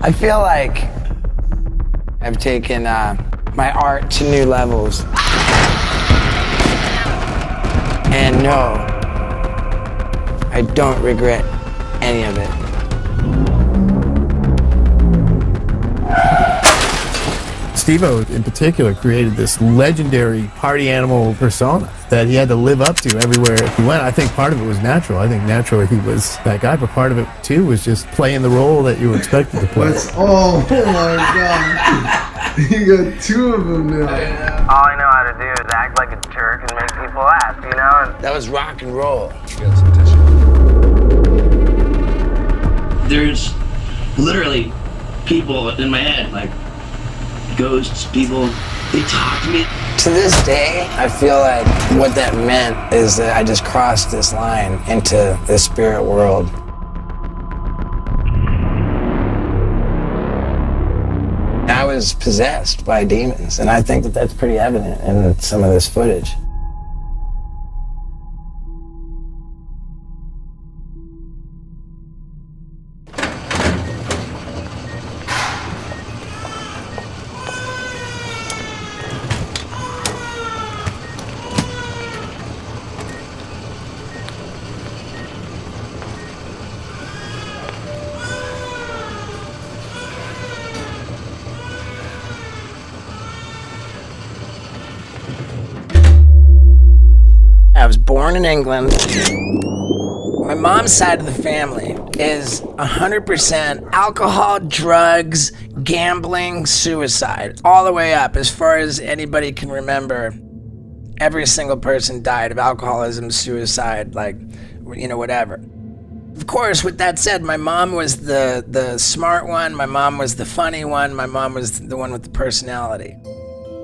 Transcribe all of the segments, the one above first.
I feel like I've taken my art to new levels. And no, I don't regret any of it. Steve-O in particular created this legendary party animal persona that he had to live up to everywhere he went. I think part of it was natural. I think naturally he was that guy, but part of it too was just playing the role that you were expected to play. Oh my God. You got two of them now. All I know how to do is act like a jerk and make people laugh, you know? That was rock and roll. There's literally people in my head, like ghosts, people, they talk to me. To this day, I feel like what that meant is that I just crossed this line into the spirit world. I was possessed by demons, and I think that that's pretty evident in some of this footage. I was born in England. My mom's side of the family is 100% alcohol, drugs, gambling, suicide, all the way up. As far as anybody can remember, every single person died of alcoholism, suicide, like, you know, whatever. Of course, with that said, my mom was the smart one, my mom was the funny one, my mom was the one with the personality.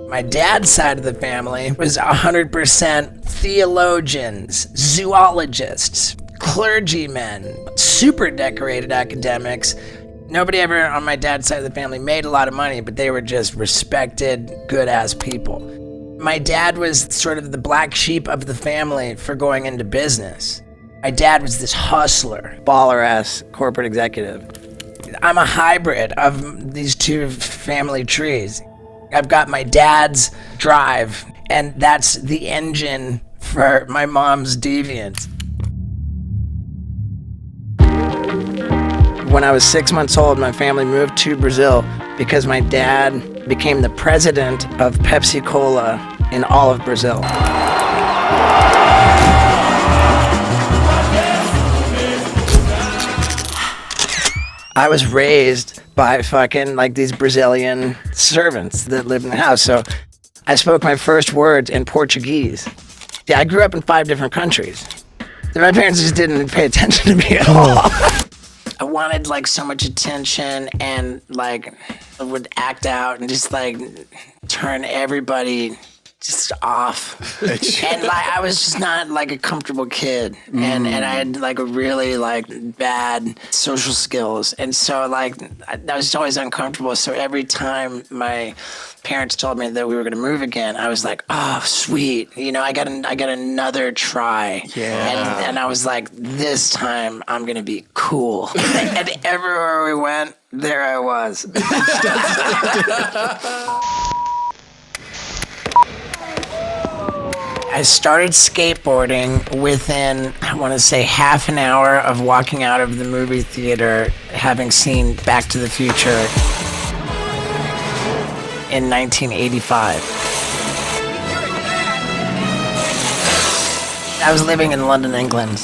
My dad's side of the family was 100% theologians, zoologists, clergymen, super decorated academics. Nobody ever on my dad's side of the family made a lot of money, but they were just respected, good-ass people. My dad was sort of the black sheep of the family for going into business. My dad was this hustler, baller-ass corporate executive. I'm a hybrid of these two family trees. I've got my dad's drive, and that's the engine for my mom's deviance. When I was 6 months old, my family moved to Brazil because my dad became the president of Pepsi Cola in all of Brazil. I was raised by fucking like these Brazilian servants that lived in the house. So I spoke my first words in Portuguese. Yeah, I grew up in 5 different countries. My parents just didn't pay attention to me at all. I wanted like so much attention and like I would act out and just like turn everybody just off. And like I was just not like a comfortable kid. And I had like a really like bad social skills. And so like I was always uncomfortable. So every time my parents told me that we were gonna move again, I was like, oh sweet. You know, I got another try. Yeah. And I was like, this time I'm gonna be cool. And everywhere we went, there I was. I started skateboarding within, I want to say, half an hour of walking out of the movie theater, having seen Back to the Future in 1985. I was living in London, England.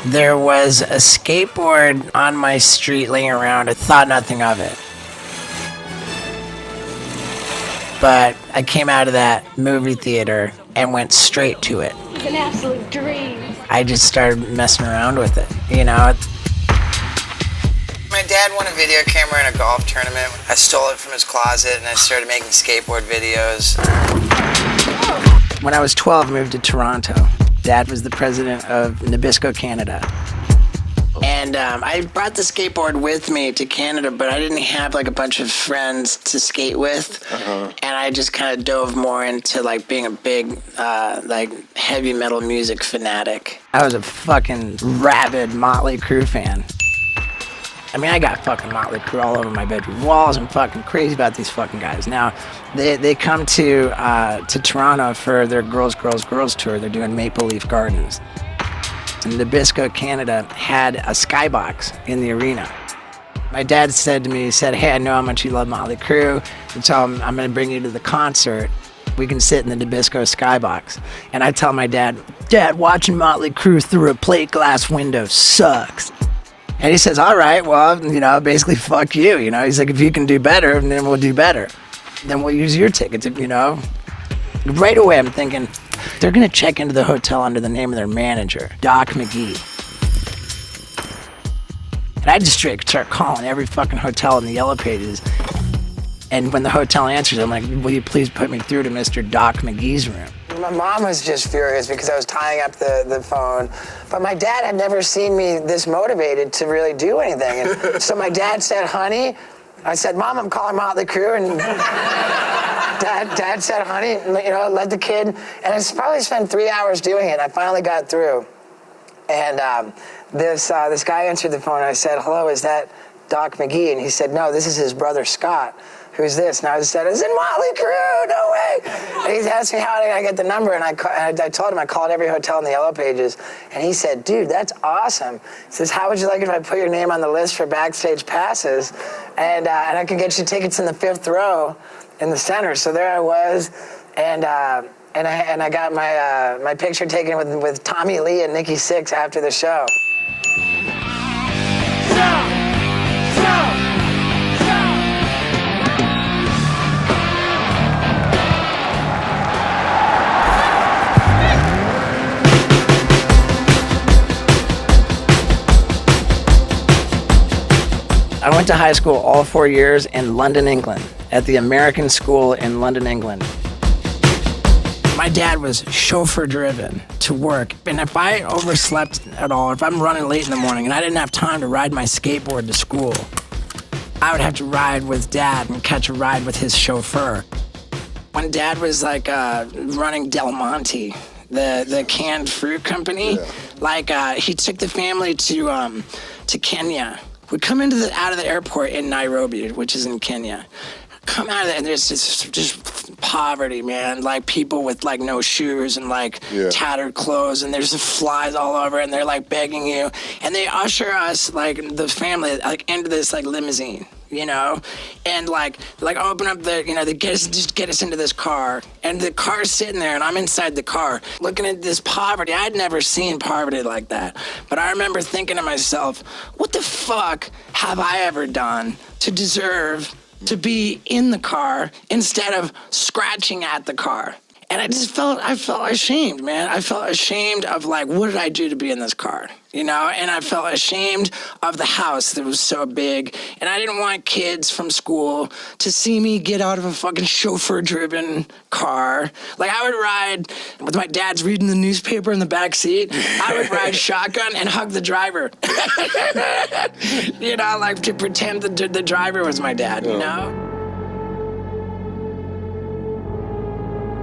There was a skateboard on my street laying around. I thought nothing of it. But I came out of that movie theater and went straight to it. It's an absolute dream. I just started messing around with it, you know. My dad won a video camera in a golf tournament. I stole it from his closet and I started making skateboard videos. When I was 12, I moved to Toronto. Dad was the president of Nabisco Canada. And I brought the skateboard with me to Canada, but I didn't have like a bunch of friends to skate with. And I just kind of dove more into like being a big like heavy metal music fanatic. I was a fucking rabid Motley Crue fan. I mean, I got fucking Motley Crue all over my bedroom walls. I'm fucking crazy about these fucking guys. Now, they come to Toronto for their Girls tour. They're doing Maple Leaf Gardens. And Nabisco, Canada had a skybox in the arena. My dad said to me, he said, hey, I know how much you love Motley Crue, and so I'm going to bring you to the concert. We can sit in the Nabisco skybox. And I tell my dad, watching Motley Crue through a plate glass window sucks. And he says, all right, well, basically fuck you. He's like, if you can do better, then we'll do better. Then we'll use your tickets, Right away, I'm thinking, they're going to check into the hotel under the name of their manager, Doc McGee. And I just straight start calling every fucking hotel in the Yellow Pages. And when the hotel answers, I'm like, will you please put me through to Mr. Doc McGee's room? My mom was just furious because I was tying up the phone. But my dad had never seen me this motivated to really do anything. And so my dad said, honey, I said, Mom, I'm calling Motley Crue. And dad said, honey, let the kid. And I probably spent 3 hours doing it. I finally got through. And this guy answered the phone. And I said, hello, is that Doc McGee? And he said, no, this is his brother, Scott. Who's this? And I said, it's in Motley Crue, no way. And he asked me how did I get the number, and I told him I called every hotel in the Yellow Pages, and he said, dude, that's awesome. He says, how would you like if I put your name on the list for backstage passes, and I could get you tickets in the 5th row in the center. So there I was, and I got my picture taken with Tommy Lee and Nikki Sixx after the show. I went to high school all 4 years in London, England, at the American School in London, England. My dad was chauffeur-driven to work, and if I overslept at all, if I'm running late in the morning and I didn't have time to ride my skateboard to school, I would have to ride with Dad and catch a ride with his chauffeur. When Dad was running Del Monte, the canned fruit company, he took the family to Kenya. We come out of the airport in Nairobi, which is in Kenya. Come out of there, and there's just poverty, man. Like people with no shoes and tattered clothes, and there's flies all over, and they're begging you, and they usher us the family into this limousine. And open up they get us into this car, and the car's sitting there, and I'm inside the car looking at this poverty. I'd never seen poverty like that, but I remember thinking to myself, what the fuck have I ever done to deserve to be in the car instead of scratching at the car? And I felt ashamed, man. I felt ashamed of what did I do to be in this car, And I felt ashamed of the house that was so big. And I didn't want kids from school to see me get out of a fucking chauffeur-driven car. I would ride with my dad's reading the newspaper in the back seat. I would ride shotgun and hug the driver. To pretend the driver was my dad,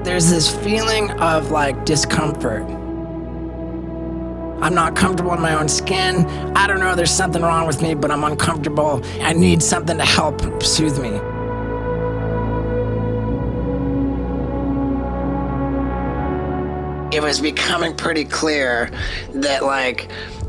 There's this feeling of discomfort. I'm not comfortable in my own skin. I don't know, there's something wrong with me, but I'm uncomfortable. I need something to help soothe me. It was becoming pretty clear that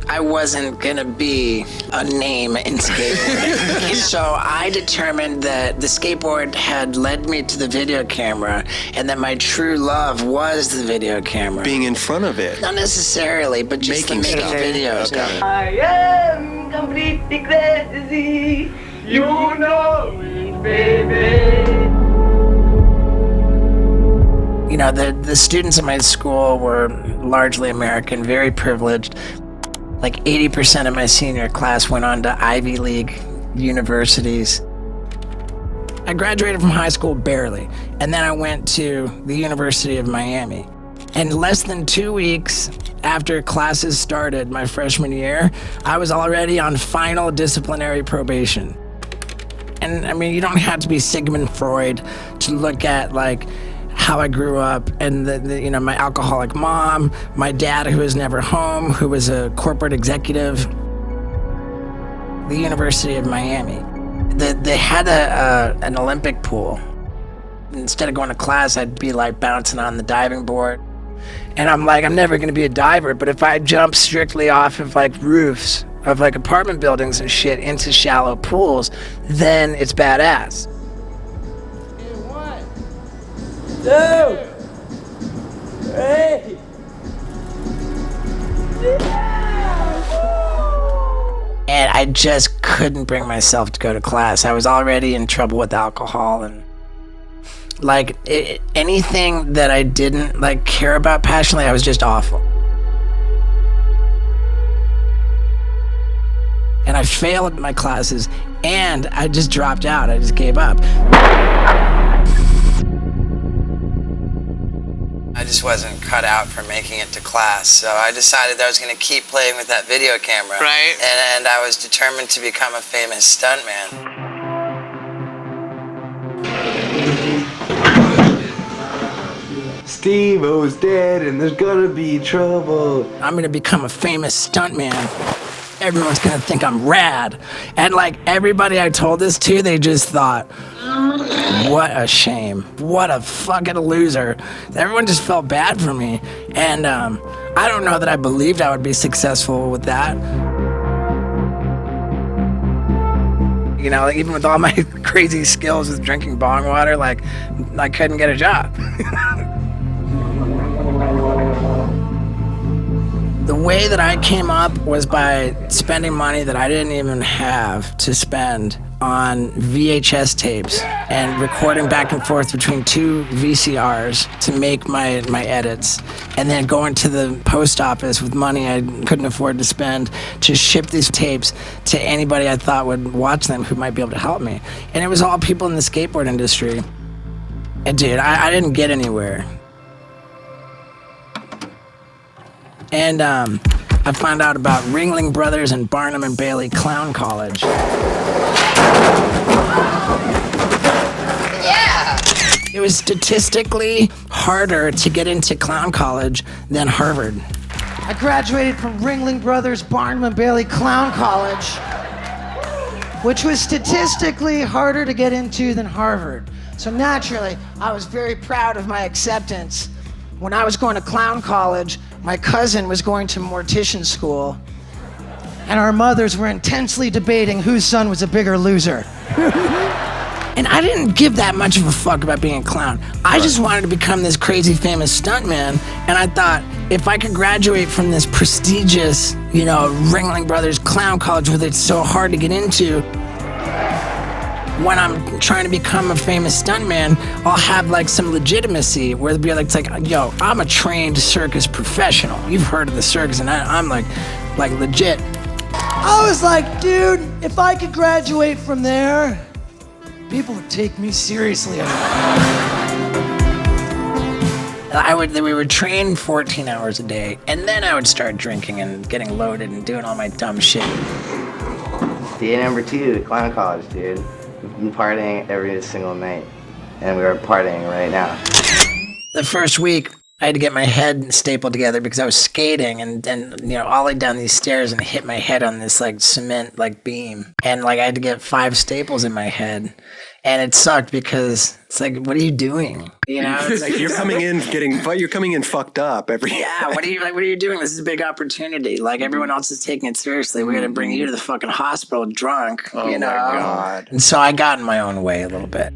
I wasn't gonna be a name in skateboarding. So I determined that the skateboard had led me to the video camera, and that my true love was the video camera. Being in front of it. Not necessarily, but just making videos. Okay. I am completely crazy. You know it, baby. The students in my school were largely American, very privileged. 80% of my senior class went on to Ivy League universities. I graduated from high school barely, and then I went to the University of Miami. And less than 2 weeks after classes started my freshman year, I was already on final disciplinary probation. And you don't have to be Sigmund Freud to look at how I grew up, and my alcoholic mom, my dad who was never home, who was a corporate executive. the University of Miami. They had an Olympic pool. Instead of going to class, I'd be like bouncing on the diving board. And I'm like, I'm never gonna be a diver, but if I jump strictly off of like roofs of like apartment buildings and shit into shallow pools, then it's badass. 1, 2, 3. And I just couldn't bring myself to go to class. I was already in trouble with alcohol and like anything that I didn't like care about passionately, I was just awful. And I failed my classes and I just dropped out. I just gave up. I just wasn't cut out for making it to class, so I decided that I was going to keep playing with that video camera. Right. And I was determined to become a famous stuntman. Steve-O's dead and there's gonna be trouble. I'm going to become a famous stuntman. Everyone's going to think I'm rad. And like everybody I told this to, they just thought, what a shame. What a fucking loser. Everyone just felt bad for me. And I don't know that I believed I would be successful with that. You know, like even with all my crazy skills with drinking bong water, like I couldn't get a job. The way that I came up was by spending money that I didn't even have to spend on VHS tapes and recording back and forth between 2 VCRs to make my edits, and then going to the post office with money I couldn't afford to spend to ship these tapes to anybody I thought would watch them who might be able to help me. And it was all people in the skateboard industry. And dude, I didn't get anywhere. And I found out about Ringling Brothers and Barnum and Bailey Clown College. Yeah! It was statistically harder to get into clown college than Harvard. I graduated from Ringling Brothers Barnum and Bailey Clown College, which was statistically harder to get into than Harvard. So naturally, I was very proud of my acceptance. When I was going to clown college, my cousin was going to mortician school, and our mothers were intensely debating whose son was a bigger loser. And I didn't give that much of a fuck about being a clown. I just wanted to become this crazy famous stuntman, and I thought if I could graduate from this prestigious, you know, Ringling Brothers Clown College where it's so hard to get into, when I'm trying to become a famous stuntman, I'll have like some legitimacy where they'll be like, it's like, yo, I'm a trained circus professional. You've heard of the circus, and I'm like legit. I was like, dude, if I could graduate from there, people would take me seriously. We would train 14 hours a day, and then I would start drinking and getting loaded and doing all my dumb shit. Day number 2 at Clown College, dude. We've been partying every single night, and we are partying right now. The first week, I had to get my head stapled together because I was skating and you know, ollied down these stairs and hit my head on this like cement like beam, and like I had to get 5 staples in my head, and it sucked because it's like, what are you doing? You know, it's like you're coming in fucked up every. Yeah, what are you doing? This is a big opportunity. Like everyone else is taking it seriously. We're gonna bring you to the fucking hospital drunk. Oh you know? My God. And so I got in my own way a little bit.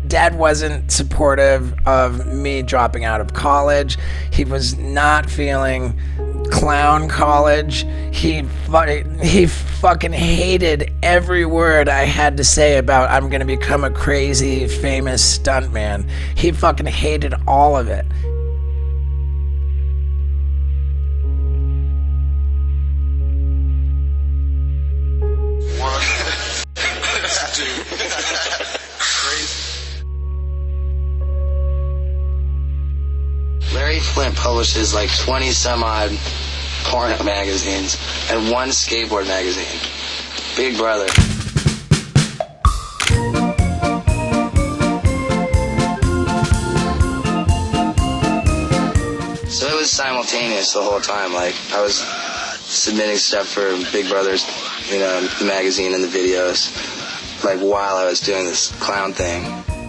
Dad wasn't supportive of me dropping out of college. He was not feeling clown college. He fucking hated every word I had to say about I'm gonna become a crazy famous stuntman. He fucking hated all of it. Larry Flynt publishes like 20 some odd porn magazines and 1 skateboard magazine. Big brother. simultaneous the whole time. Like, I was submitting stuff for Big Brother's, you know, the magazine and the videos, like, while I was doing this clown thing.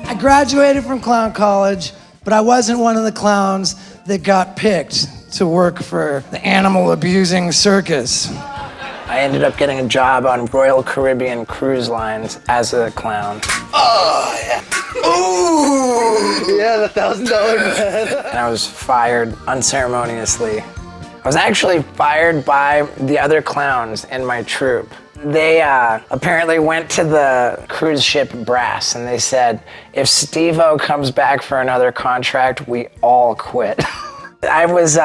I graduated from clown college, but I wasn't one of the clowns that got picked to work for the animal abusing circus. I ended up getting a job on Royal Caribbean Cruise Lines as a clown. Oh, yeah. Ooh! Yeah, the $1,000 man. And I was fired unceremoniously. I was actually fired by the other clowns in my troupe. They apparently went to the cruise ship brass and they said, if Steve-O comes back for another contract, we all quit. I was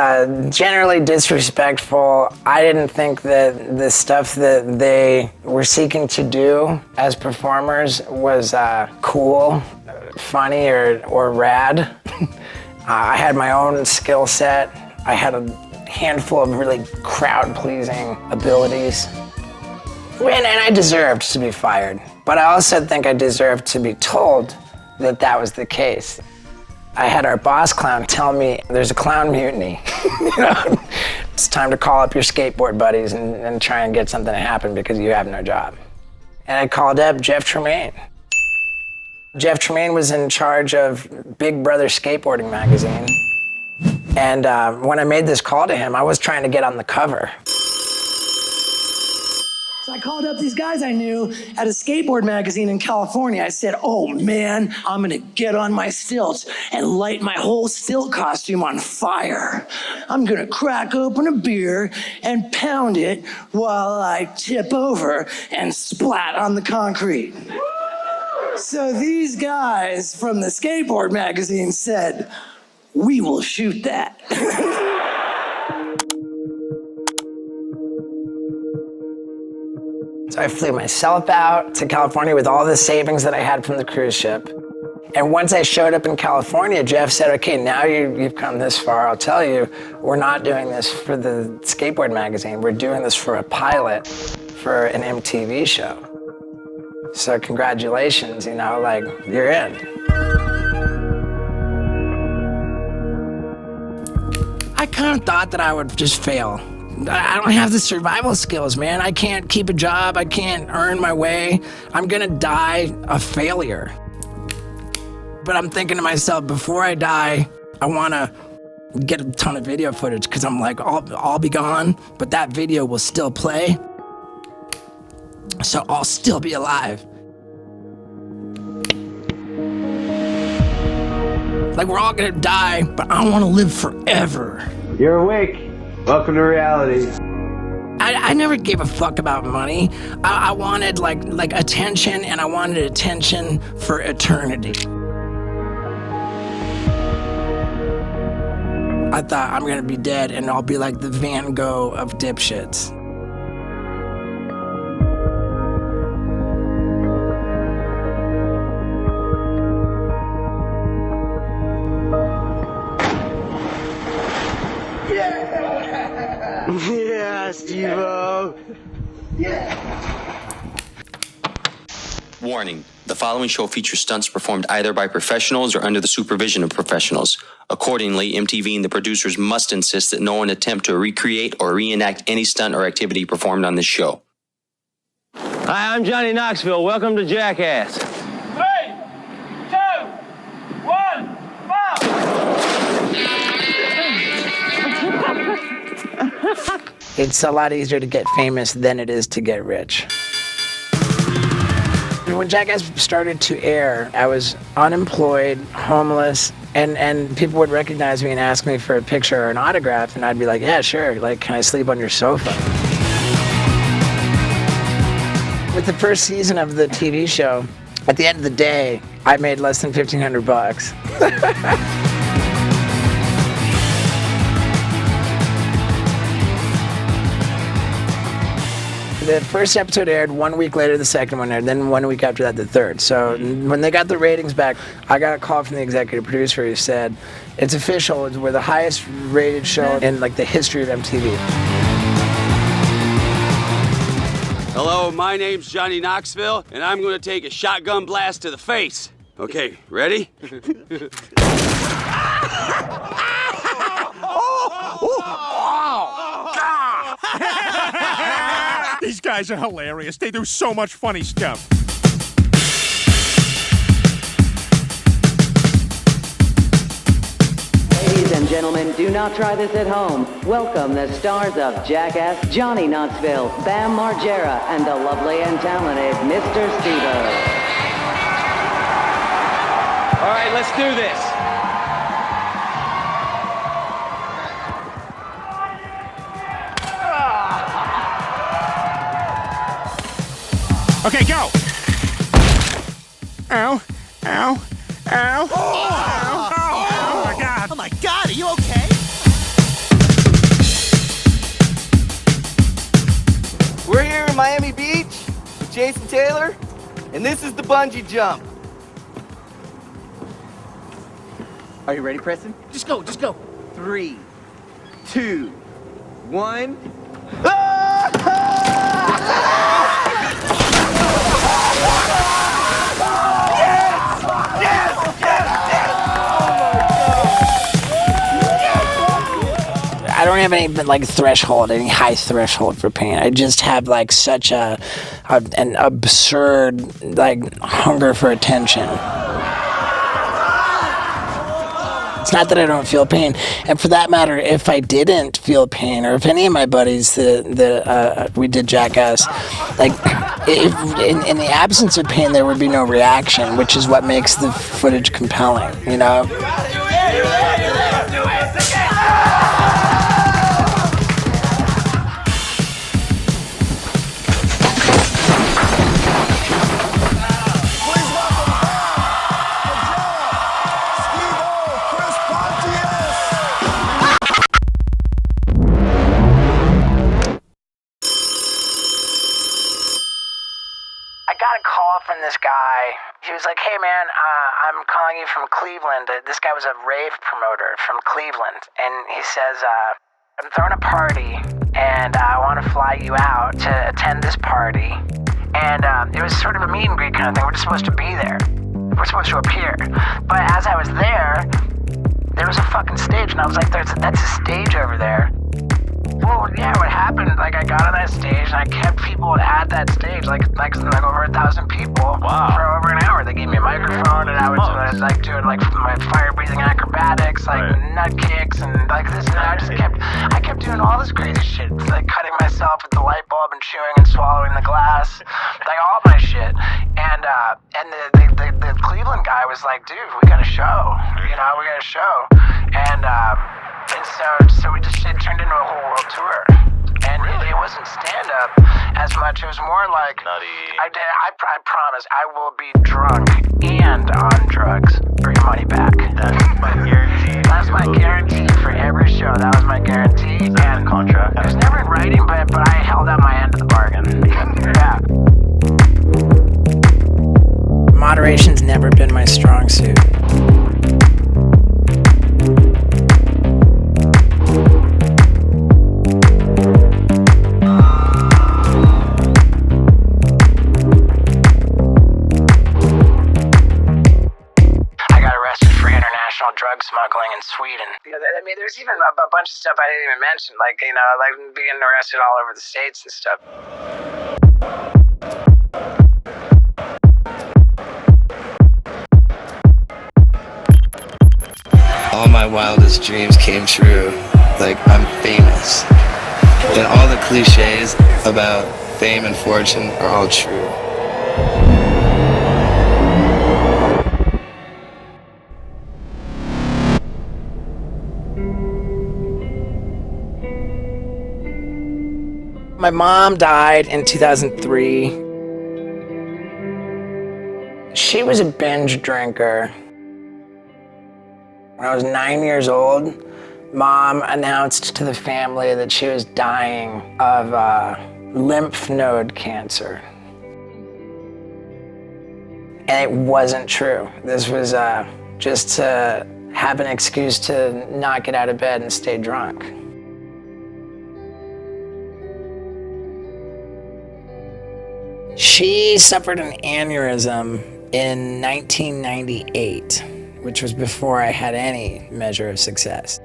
generally disrespectful. I didn't think that the stuff that they were seeking to do as performers was cool, funny, or rad. I had my own skill set. I had a handful of really crowd-pleasing abilities. And I deserved to be fired. But I also think I deserved to be told that that was the case. I had our boss clown tell me, there's a clown mutiny. You know, it's time to call up your skateboard buddies and try and get something to happen because you have no job. And I called up Jeff Tremaine. Jeff Tremaine was in charge of Big Brother Skateboarding magazine. And when I made this call to him, I was trying to get on the cover. So I called up these guys I knew at a skateboard magazine in California. I said, oh man, I'm gonna get on my stilts and light my whole stilt costume on fire. I'm gonna crack open a beer and pound it while I tip over and splat on the concrete. So these guys from the skateboard magazine said, we will shoot that. So I flew myself out to California with all the savings that I had from the cruise ship. And once I showed up in California, Jeff said, okay, now you've come this far, I'll tell you, we're not doing this for the skateboard magazine, we're doing this for a pilot for an MTV show. So congratulations, you know, like, you're in. I kind of thought that I would just fail. I don't have the survival skills, man. I can't keep a job. I can't earn my way. I'm gonna die a failure. But I'm thinking to myself, before I die, I wanna get a ton of video footage because I'm like, I'll be gone, but that video will still play. So I'll still be alive. Like, we're all gonna die, but I wanna live forever. You're awake. Welcome to reality. I never gave a fuck about money. I wanted like attention, and I wanted attention for eternity. I thought, I'm gonna be dead and I'll be like the Van Gogh of dipshits. Yeah, Steve-O. Warning. The following show features stunts performed either by professionals or under the supervision of professionals. Accordingly, MTV and the producers must insist that no one attempt to recreate or reenact any stunt or activity performed on this show. Hi, I'm Johnny Knoxville. Welcome to Jackass. 3, 2, 1, It's a lot easier to get famous than it is to get rich. When Jackass started to air, I was unemployed, homeless, and people would recognize me and ask me for a picture or an autograph, and I'd be like, yeah, sure, like, can I sleep on your sofa? With the first season of the TV show, at the end of the day, I made less than $1,500. The first episode aired, 1 week later the second one aired, then 1 week after that the third. So when they got the ratings back, I got a call from the executive producer who said, it's official, we're the highest rated show in like the history of MTV. Hello, my name's Johnny Knoxville, and I'm going to take a shotgun blast to the face. Okay, ready? These guys are hilarious. They do so much funny stuff. Ladies and gentlemen, do not try this at home. Welcome the stars of Jackass, Johnny Knoxville, Bam Margera, and the lovely and talented Mr. Steve-O. All right, let's do this. Okay, go. Ow. Ow. Ow. Oh, ow. Oh my God. Oh my God, are you okay? We're here in Miami Beach with Jason Taylor, and this is the bungee jump. Are you ready, Preston? Just go, just go. 3, 2, 1. I don't have any like threshold, any high threshold for pain. I just have like such an absurd like hunger for attention. It's not that I don't feel pain, and for that matter, if I didn't feel pain, or if any of my buddies that we did Jackass, like if in the absence of pain, there would be no reaction, which is what makes the footage compelling, you know. From this guy, he was like, "Hey man, I'm calling you from Cleveland." This guy was a rave promoter from Cleveland, and he says, "I'm throwing a party, and I want to fly you out to attend this party." And it was sort of a meet and greet kind of thing. We're just supposed to be there. We're supposed to appear. But as I was there was a fucking stage, and I was like, "That's a stage over there." Well, yeah, what happened, like, I got on that stage, and I kept people at that stage, like over 1,000 people for over an hour. They gave me a microphone, and I was like doing like my fire-breathing acrobatics, like nut kicks, and like this, and I kept doing all this crazy shit, like cutting myself with the light bulb and chewing and swallowing the glass, like all my shit. And the Cleveland guy was like, "Dude, we got a show, we got a show," and so we just, it turned into a whole world tour. And it wasn't stand-up as much. It was more like, I promise, I will be drunk and on drugs for your money back. That's my guarantee. That's my guarantee for every show. That was my guarantee. And contract. It was never in writing, but I held out my end of the bargain. Yeah. Moderation's never been my strong suit. Drug smuggling in Sweden. I mean, there's even a bunch of stuff I didn't even mention, like being arrested all over the states and stuff. All my wildest dreams came true. Like, I'm famous. And all the cliches about fame and fortune are all true. My mom died in 2003. She was a binge drinker. When I was 9 years old, Mom announced to the family that she was dying of lymph node cancer. And it wasn't true. This was just to have an excuse to not get out of bed and stay drunk. She suffered an aneurysm in 1998, which was before I had any measure of success.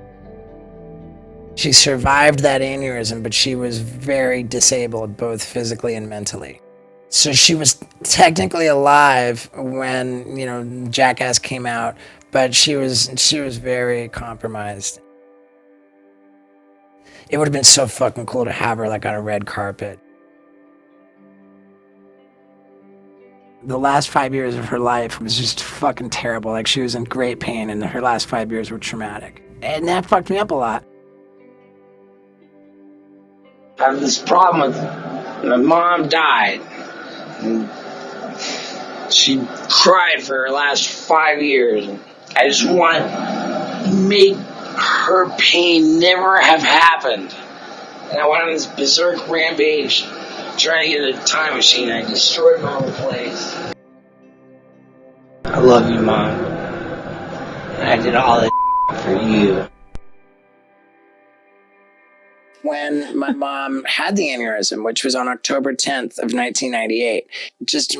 She survived that aneurysm, but she was very disabled, both physically and mentally. So she was technically alive when, you know, Jackass came out, but she was very compromised. It would have been so fucking cool to have her like on a red carpet. The last 5 years of her life was just fucking terrible. Like, she was in great pain, and her last 5 years were traumatic. And that fucked me up a lot. I have this problem with my mom died. And she cried for her last 5 years. I just want to make her pain never have happened. And I went on this berserk rampage trying to get a time machine. I destroyed my whole place. I love you, Mom. And I did all this for you. When my mom had the aneurysm, which was on October 10th of 1998,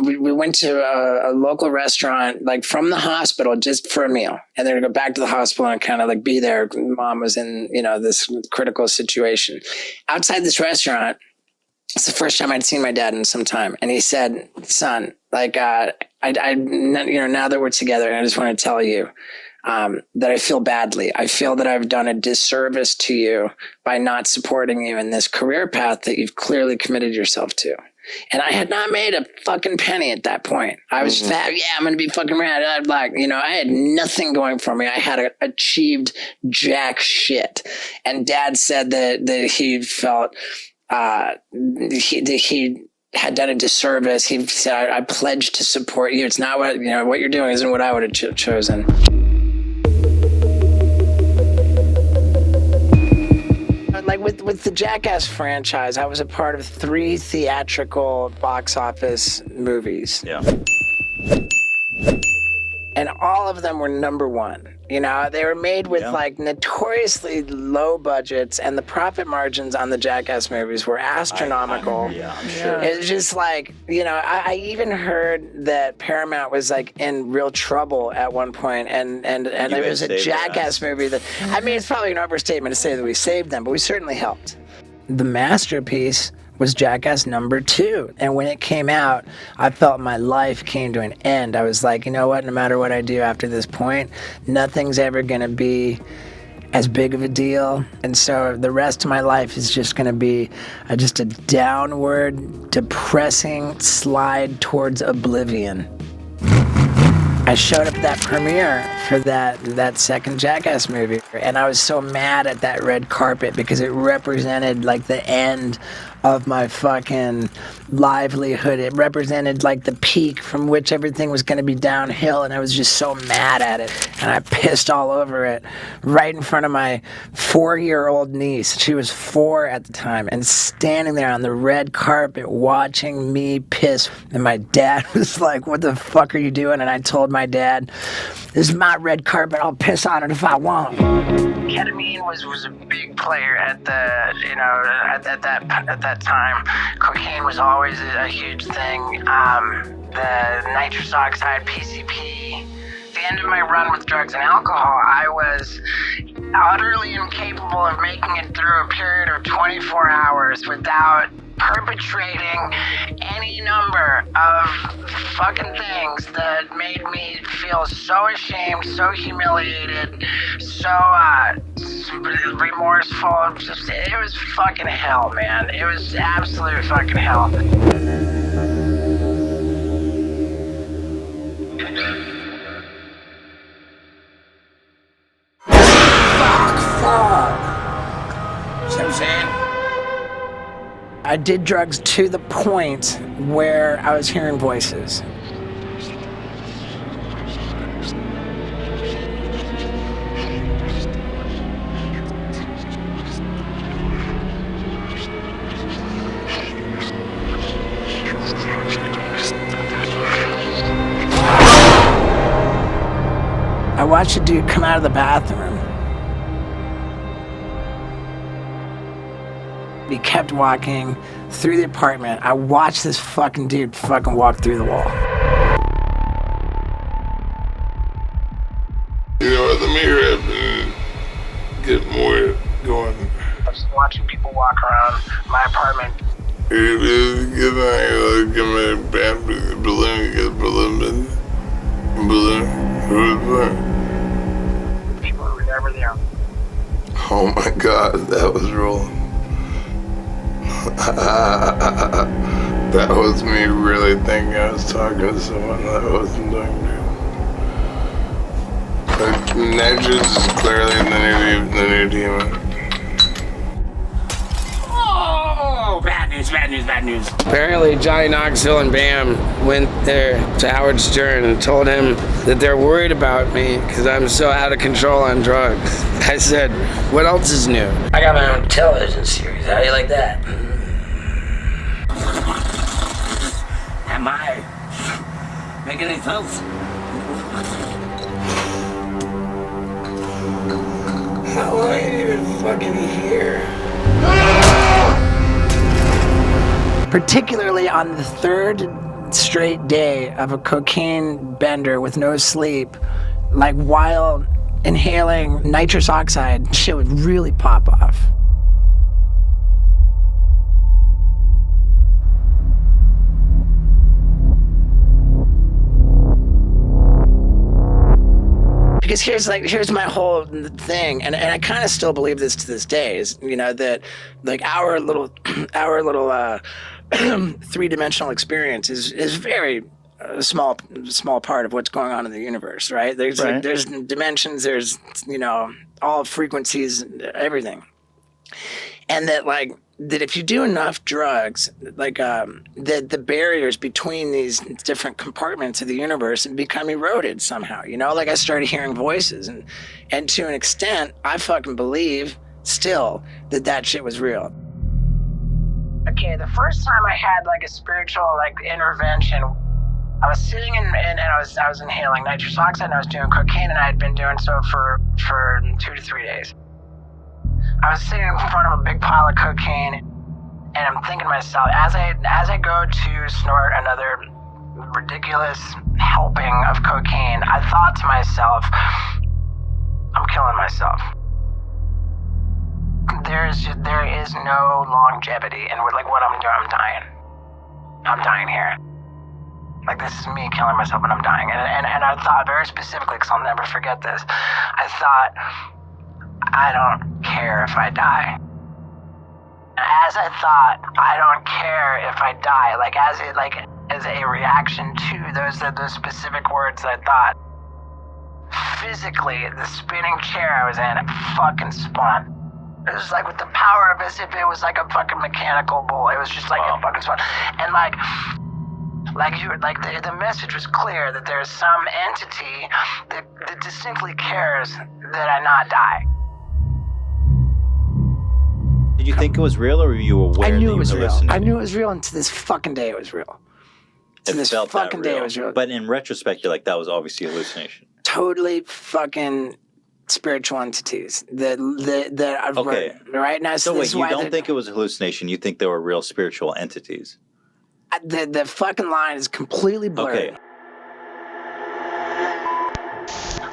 we went to a local restaurant, like from the hospital, just for a meal. And then to go back to the hospital and kind of like be there. Mom was in, you know, this critical situation. Outside this restaurant, it's the first time I'd seen my dad in some time. And he said, son, like, you know, now that we're together, I just want to tell you, that I feel badly. I feel that I've done a disservice to you by not supporting you in this career path that you've clearly committed yourself to. And I had not made a fucking penny at that point. I was just, yeah, I'm going to be fucking rad. Like, you know, I had nothing going for me. I had achieved jack shit. And Dad said that he felt, that he had done a disservice. He said, I pledge to support you. It's not what, you know, what you're doing isn't what I would have chosen. Like with the Jackass franchise, I was a part of 3 theatrical box office movies. Yeah. And all of them were #1. You know, they were made with like notoriously low budgets, and the profit margins on the Jackass movies were astronomical. I'm sure. It's just like, you know, I even heard that Paramount was like in real trouble at one point, and it was a Jackass movie that, I mean, it's probably an overstatement to say that we saved them, but we certainly helped. The masterpiece was Jackass #2. And when it came out, I felt my life came to an end. I was like, you know what, no matter what I do after this point, nothing's ever gonna be as big of a deal. And so the rest of my life is just gonna be just a downward, depressing slide towards oblivion. I showed up at that premiere for that second Jackass movie, and I was so mad at that red carpet because it represented like the end of my fucking livelihood. It represented like the peak from which everything was going to be downhill, and I was just so mad at it, and I pissed all over it right in front of my 4-year-old niece. She was 4 at the time, and standing there on the red carpet watching me piss. And my dad was like, what the fuck are you doing? And I told my dad, this is my red carpet, I'll piss on it if I want. Ketamine was a big player at that time. Cocaine was always a huge thing. The nitrous oxide, PCP. At the end of my run with drugs and alcohol, I was utterly incapable of making it through a period of 24 hours without perpetrating any number of fucking things that made me feel so ashamed, so humiliated, so remorseful. It was fucking hell, man. It was absolute fucking hell. Fuck. See what I'm saying? I did drugs to the point where I was hearing voices. I watched a dude come out of the bathroom. He kept walking through the apartment. I watched this fucking dude fucking walk through the wall. You know, let me hurry up and get more going. watching people walk around my apartment. People who were never there. Oh my God, that was rolling. That was me really thinking I was talking to someone that I wasn't talking to. Like, Nitrous is clearly the new demon. Oh, bad news, bad news, bad news. Apparently, Johnny Knoxville and Bam went there to Howard Stern and told him that they're worried about me because I'm so out of control on drugs. I said, what else is new? I got my own television series. How do you like that? Am I making any sense? How am I even fucking here? Particularly on the third straight day of a cocaine bender with no sleep, like while inhaling nitrous oxide, shit would really pop off. Because here's my whole thing, and I kind of still believe this to this day, is, you know, that like our little three-dimensional experience is very small part of what's going on in the universe, right? There's Right. Like, there's dimensions, there's, you know, all frequencies, everything, and that if you do enough drugs, like the barriers between these different compartments of the universe become eroded somehow, you know? Like I started hearing voices, and to an extent, I fucking believe still that shit was real. Okay, the first time I had like a spiritual like intervention, I was sitting and I was inhaling nitrous oxide and I was doing cocaine, and I had been doing so for 2 to 3 days. I was sitting in front of a big pile of cocaine, and I'm thinking to myself, as I go to snort another ridiculous helping of cocaine, I thought to myself, I'm killing myself. There is no longevity in like what I'm doing. I'm dying. I'm dying here. Like, this is me killing myself when I'm dying. And I thought very specifically, because I'll never forget this, I thought, I don't care if I die. As I thought, I don't care if I die, like as a reaction to those specific words I thought, physically, the spinning chair I was in, it fucking spun. It was like with the power of as if it was like a fucking mechanical bull. It was just like it fucking spun. And the message was clear that there's some entity that distinctly cares that I not die. Did you think it was real, or were you aware I knew that it you was were real. listening? I knew it was real, and to this fucking day it was real. To this felt that fucking day real. it was real. But in retrospect, you're like, that was obviously a hallucination. Totally fucking spiritual entities that Okay. right now. So this wait, is you why don't think it was a hallucination? You think they were real spiritual entities? the fucking line is completely blurred. Okay.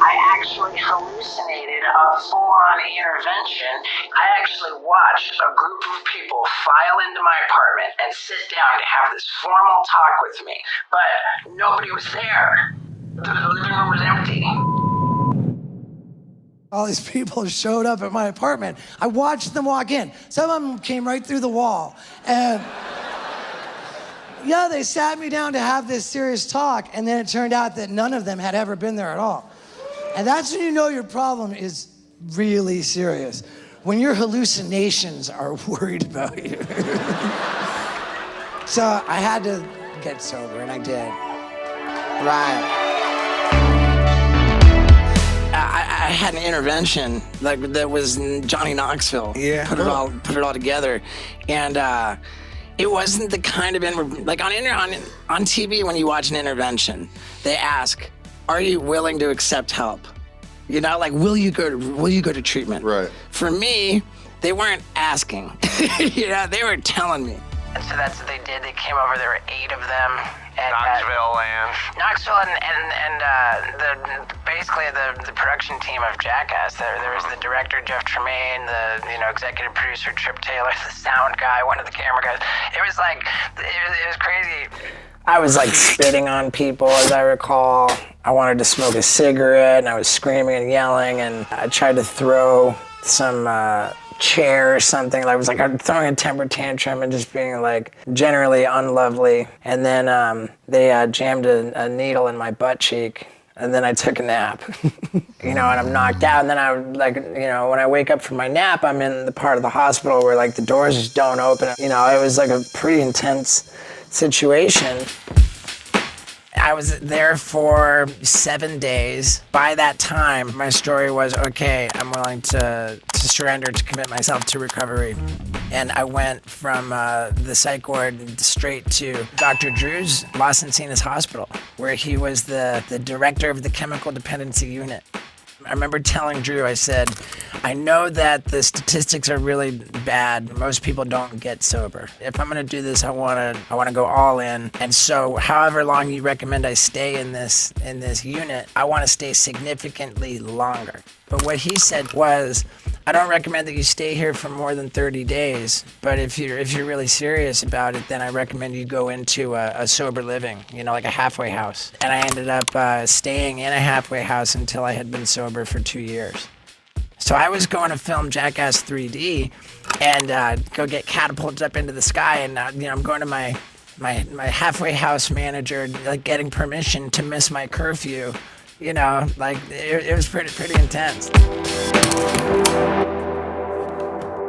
I actually hallucinated a full-on intervention. I actually watched a group of people file into my apartment and sit down to have this formal talk with me, but nobody was there. The living room was empty. All these people showed up at my apartment. I watched them walk in. Some of them came right through the wall. And yeah, they sat me down to have this serious talk, and then it turned out that none of them had ever been there at all. And that's when you know your problem is really serious. When your hallucinations are worried about you. So I had to get sober, and I did. Right. I had an intervention that was Johnny Knoxville. Yeah. Put it all together, and it wasn't the kind of like on TV when you watch an intervention, they ask, "Are you willing to accept help?" You know, like, will you go to treatment? Right. For me, they weren't asking. You know, they were telling me. And so that's what they did. They came over. There were 8 of them. And, Knoxville and basically the production team of Jackass. There was the director Jeff Tremaine, the executive producer Trip Taylor, the sound guy, one of the camera guys. It was like it was crazy. I was like spitting on people, as I recall. I wanted to smoke a cigarette, and I was screaming and yelling, and I tried to throw some chair or something. I was like throwing a temper tantrum and just being like generally unlovely. And then they jammed a needle in my butt cheek, and then I took a nap. And I'm knocked out. And then I when I wake up from my nap, I'm in the part of the hospital where like the doors just don't open. It was like a pretty intense situation. I was there for 7 days. By that time, my story was, okay, I'm willing to surrender, to commit myself to recovery. And I went from the psych ward straight to Dr. Drew's Los Encinas Hospital, where he was the director of the chemical dependency unit. I remember telling Drew, I said, I know that the statistics are really bad. Most people don't get sober. If I'm gonna do this, I wanna go all in. And so however long you recommend I stay in this unit, I wanna stay significantly longer. But what he said was, I don't recommend that you stay here for more than 30 days, but if you're really serious about it, then I recommend you go into a sober living, like a halfway house. And I ended up staying in a halfway house until I had been sober for 2 years. So I was going to film Jackass 3D and go get catapulted up into the sky, and I'm going to my halfway house manager, like getting permission to miss my curfew. It was pretty intense.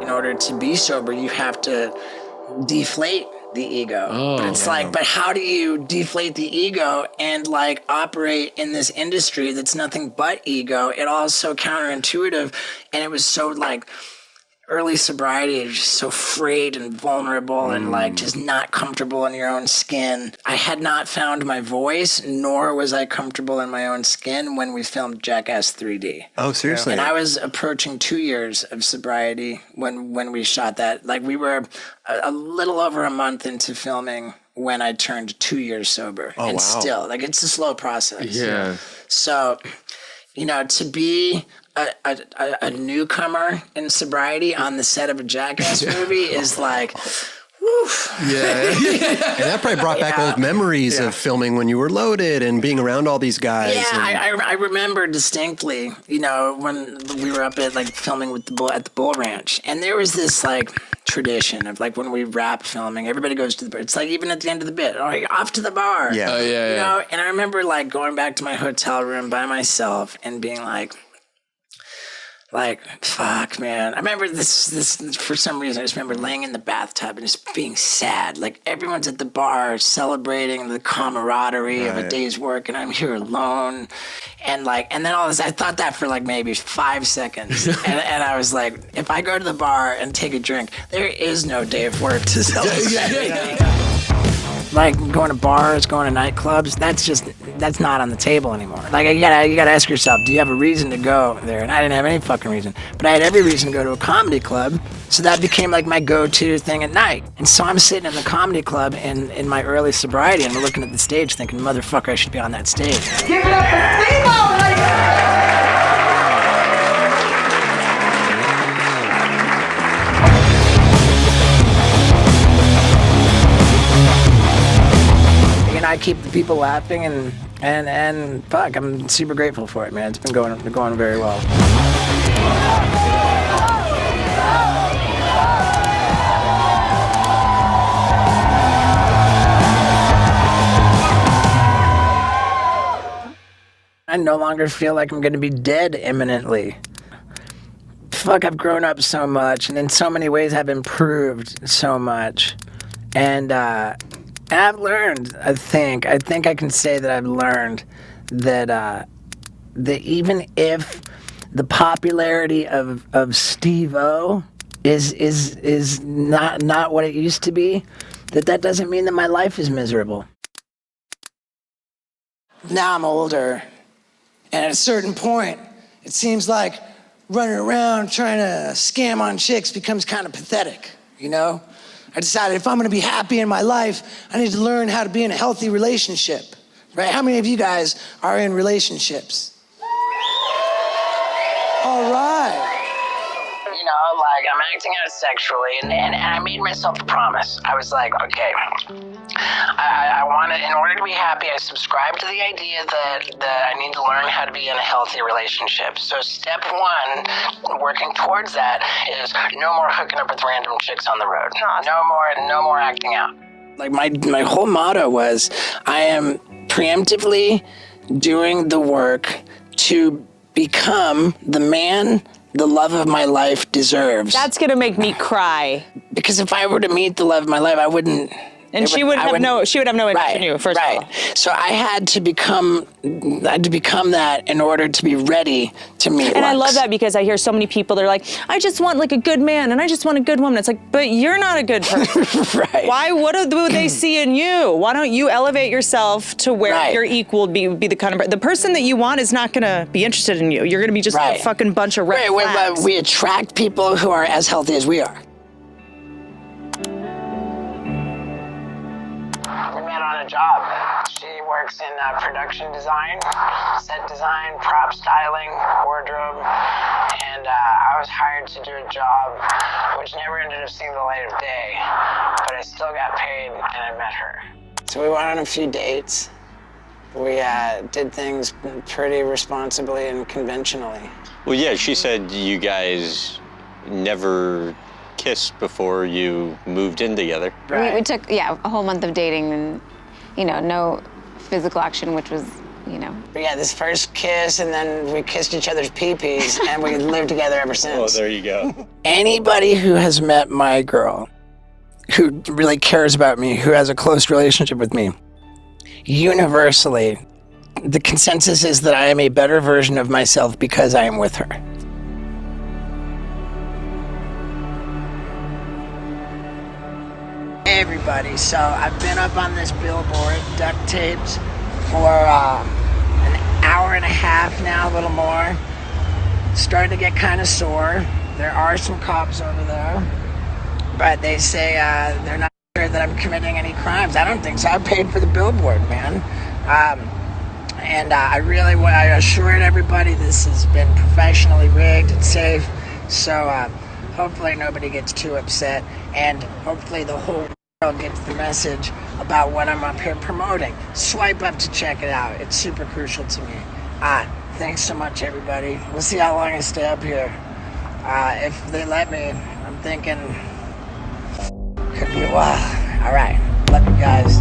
In order to be sober, you have to deflate the ego. But it's but how do you deflate the ego and operate in this industry that's nothing but ego? It all is so counterintuitive, and it was so early sobriety is just so frayed and vulnerable and just not comfortable in your own skin. I had not found my voice, nor was I comfortable in my own skin when we filmed Jackass 3D. Oh, seriously? And I was approaching 2 years of sobriety when we shot that. We were a little over a month into filming when I turned 2 years sober. Oh, and wow. still, it's a slow process. Yeah. So, to be a newcomer in sobriety on the set of a Jackass movie is woof. Yeah. And that probably brought back old memories of filming when you were loaded and being around all these guys. Yeah, I remember distinctly, when we were up at filming with at the Bull Ranch, and there was this tradition of when we wrap filming, everybody goes to the bar. It's even at the end of the bit, all right, off to the bar. Yeah. And I remember going back to my hotel room by myself and being fuck, man. I remember this for some reason, I just remember laying in the bathtub and just being sad. Everyone's at the bar celebrating the camaraderie of a day's work, and I'm here alone. And then all this, I thought that for maybe 5 seconds. and I was if I go to the bar and take a drink, there is no day of work to celebrate. Going to bars, going to nightclubs, that's not on the table anymore. You gotta ask yourself, do you have a reason to go there? And I didn't have any fucking reason, but I had every reason to go to a comedy club, so that became my go-to thing at night. And so I'm sitting in the comedy club in my early sobriety, and I'm looking at the stage thinking, motherfucker, I should be on that stage. Give it up for Steve-O, ladies! I keep the people laughing, and fuck, I'm super grateful for it, man. It's been going very well. I no longer feel like I'm going to be dead imminently. Fuck, I've grown up so much, and in so many ways I've improved so much. And I've learned, I think I can say that I've learned that even if the popularity of Steve-O is not what it used to be, that doesn't mean that my life is miserable. Now I'm older, and at a certain point, it seems like running around trying to scam on chicks becomes kind of pathetic, I decided if I'm gonna be happy in my life, I need to learn how to be in a healthy relationship, right? How many of you guys are in relationships? All right. You know, like I'm acting out sexually, and I made myself a promise. I was like, okay, I want to, in order to be happy, I subscribe to the idea that I need to learn how to be in a healthy relationship. So step one, working towards that, is no more hooking up with random chicks on the road. No more acting out. Like my whole motto was, I am preemptively doing the work to become the man the love of my life deserves. That's gonna make me cry. Because if I were to meet the love of my life, I wouldn't. And she would have no interest in you, first of all. So I had to become that in order to be ready to meet And Lux. I love that because I hear so many people, they're like, I just want like a good man and I just want a good woman. It's like, but you're not a good person. Right. Why, what do they see in you? Why don't you elevate yourself to where your equal be the kind of, the person that you want is not gonna be interested in you. You're gonna be just a fucking bunch of red flags. We attract people who are as healthy as we are. We met on a job. She works in production design, set design, prop styling, wardrobe, and I was hired to do a job which never ended up seeing the light of day, but I still got paid and I met her. So we went on a few dates. We did things pretty responsibly and conventionally. Well, yeah, she said you guys never kissed before you moved in together. We took, a whole month of dating and, no physical action, which was, But yeah, this first kiss, and then we kissed each other's pee-pees, and we lived together ever since. Well, there you go. Anybody who has met my girl, who really cares about me, who has a close relationship with me, universally, the consensus is that I am a better version of myself because I am with her. Hey everybody, so I've been up on this billboard, duct taped, for an hour and a half now, a little more. Starting to get kind of sore. There are some cops over there, but they say they're not sure that I'm committing any crimes. I don't think so. I paid for the billboard, man. And I assured everybody this has been professionally rigged and safe, so hopefully nobody gets too upset, and hopefully the whole world gets the message about what I'm up here promoting. Swipe up to check it out. It's super crucial to me. Thanks so much, everybody. We'll see how long I stay up here. If they let me, I'm thinking could be a while. All right, love you guys.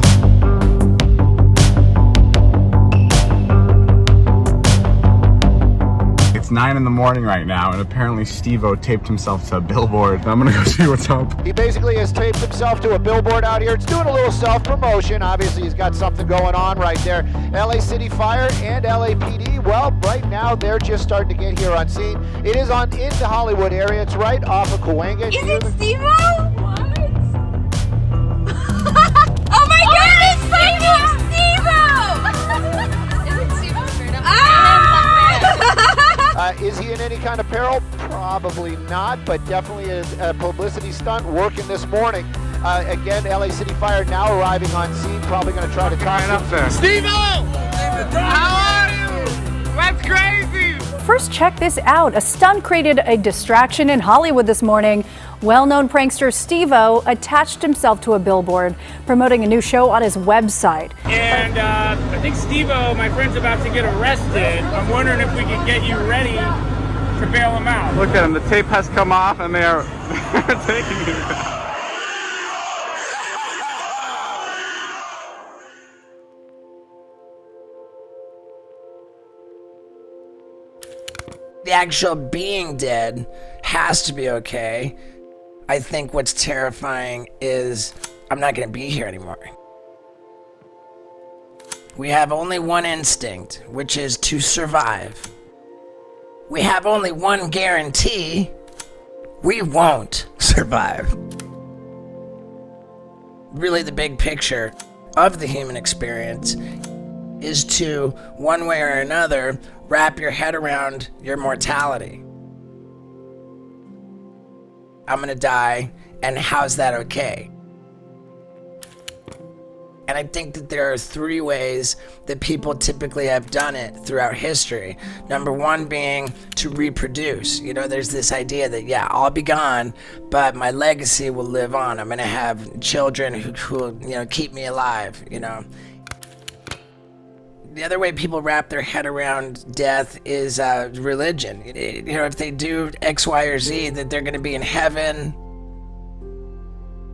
It's 9 in the morning right now, and apparently Steve-O taped himself to a billboard. I'm gonna go see what's up. He basically has taped himself to a billboard out here. It's doing a little self-promotion. Obviously, he's got something going on right there. LA City Fire and LAPD, well, right now, they're just starting to get here on scene. It is in the Hollywood area. It's right off of Cahuenga. Is it Steve-O? What? Oh my God, it's Steve-O! Is it Steve-O straight up? Is he in any kind of peril? Probably not, but definitely a publicity stunt working this morning. Again, LA City Fire now arriving on scene, probably going to try to tie up there. Steve-O! How are you? That's crazy! First, check this out. A stunt created a distraction in Hollywood this morning. Well-known prankster Steve-O attached himself to a billboard promoting a new show on his website. And I think Steve-O, my friend's about to get arrested. I'm wondering if we can get you ready to bail him out. Look at him, the tape has come off and they are taking him. The actual being dead has to be okay. I think what's terrifying is I'm not going to be here anymore. We have only one instinct, which is to survive. We have only one guarantee: we won't survive. Really, the big picture of the human experience is to, one way or another, wrap your head around your mortality. I'm gonna die, and how's that okay? And I think that there are 3 ways that people typically have done it throughout history. Number 1 being to reproduce. You know, there's this idea that, yeah, I'll be gone, but my legacy will live on. I'm going to have children who will, you know, keep me alive, you know. The other way people wrap their head around death is religion. You know, if they do X, Y, or Z, that they're going to be in heaven.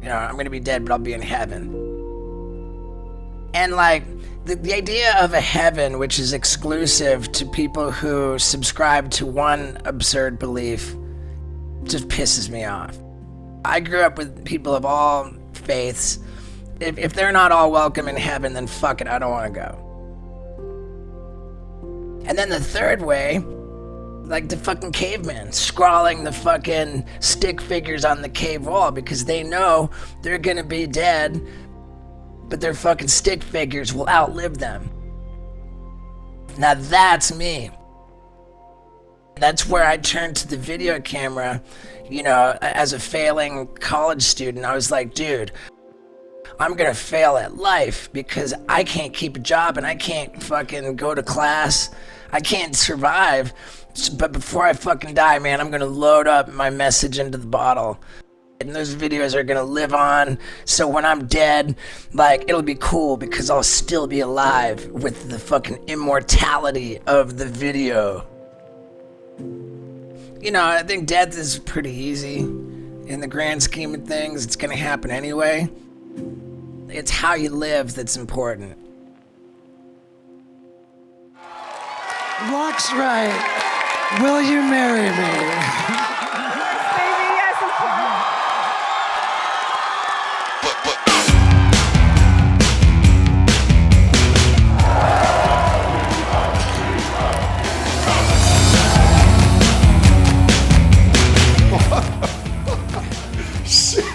You know, I'm going to be dead, but I'll be in heaven. And like, the idea of a heaven, which is exclusive to people who subscribe to one absurd belief, just pisses me off. I grew up with people of all faiths. If they're not all welcome in heaven, then fuck it, I don't want to go. And then the third way, like the fucking cavemen, scrawling the fucking stick figures on the cave wall because they know they're gonna be dead, but their fucking stick figures will outlive them. Now that's me. That's where I turned to the video camera, you know, as a failing college student. I was like, dude, I'm gonna fail at life because I can't keep a job and I can't fucking go to class. I can't survive. But before I fucking die, man, I'm gonna load up my message into the bottle. And those videos are gonna live on. So when I'm dead, like, it'll be cool because I'll still be alive with the fucking immortality of the video. You know, I think death is pretty easy. In the grand scheme of things, it's gonna happen anyway. It's how you live that's important. Luck's right. Will you marry me? Baby, yes, of course.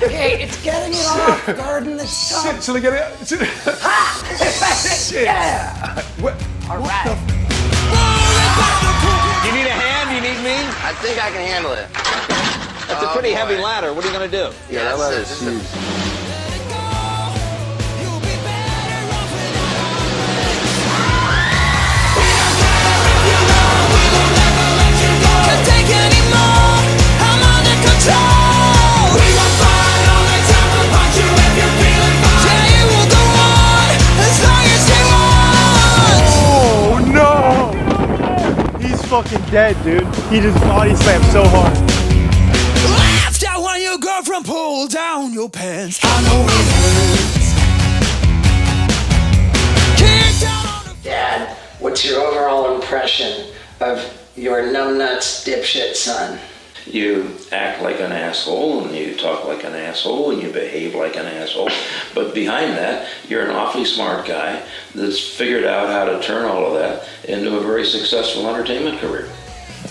Okay, it's getting it off garden this Shit, shall I get it? Shit. Yeah. All right. You need a hand? You need me? I think I can handle it. That's a pretty heavy ladder. What are you going to do? Yeah, that ladder's huge. Oh no! He's fucking dead, dude. He just body slammed so hard. Laughed at when your girlfriend pulled down your pants. I know it hurts. Dad, what's your overall impression of your numbnuts dipshit son? You act like an asshole, and you talk like an asshole, and you behave like an asshole. But behind that, you're an awfully smart guy that's figured out how to turn all of that into a very successful entertainment career.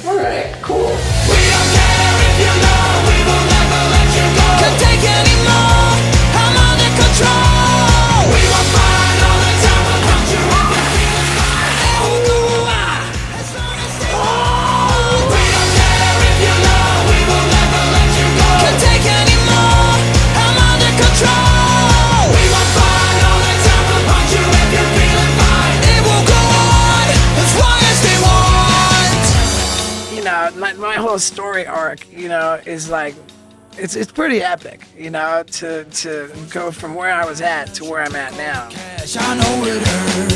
All right, cool. We don't care if you know we will never let you go. Can't take anymore. I'm under control. We will fight all the time. We'll punch you if you feel it fine. It will go on as long as they want. We don't care if you know we will never let you go. Can't take anymore. I'm under control. We will fight all the time. We'll punch you if you feel it fine. It will go on as long as they want. You know, my whole story arc, you know, is like, it's pretty epic, you know, to go from where I was at to where I'm at now. I know it hurts.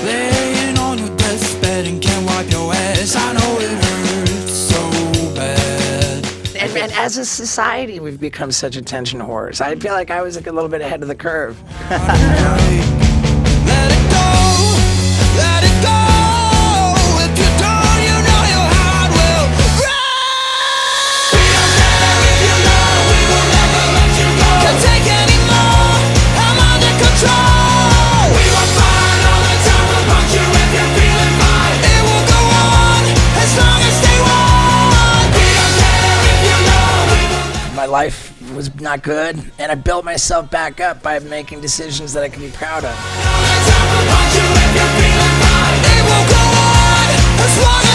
Laying on your deathbed and can't wipe your ass. I know it hurts so bad. And as a society, we've become such attention whores. I feel like I was like a little bit ahead of the curve. Let it go. If you don't, you know your heart will break. We don't care if you know we will never let you go. Can't take anymore. I'm under control. We will fight all the time. We'll punch you if you're feeling fine. It will go on as long as they want. We don't care if you know. My life was not good, and I built myself back up by making decisions that I can be proud of. It will go on as long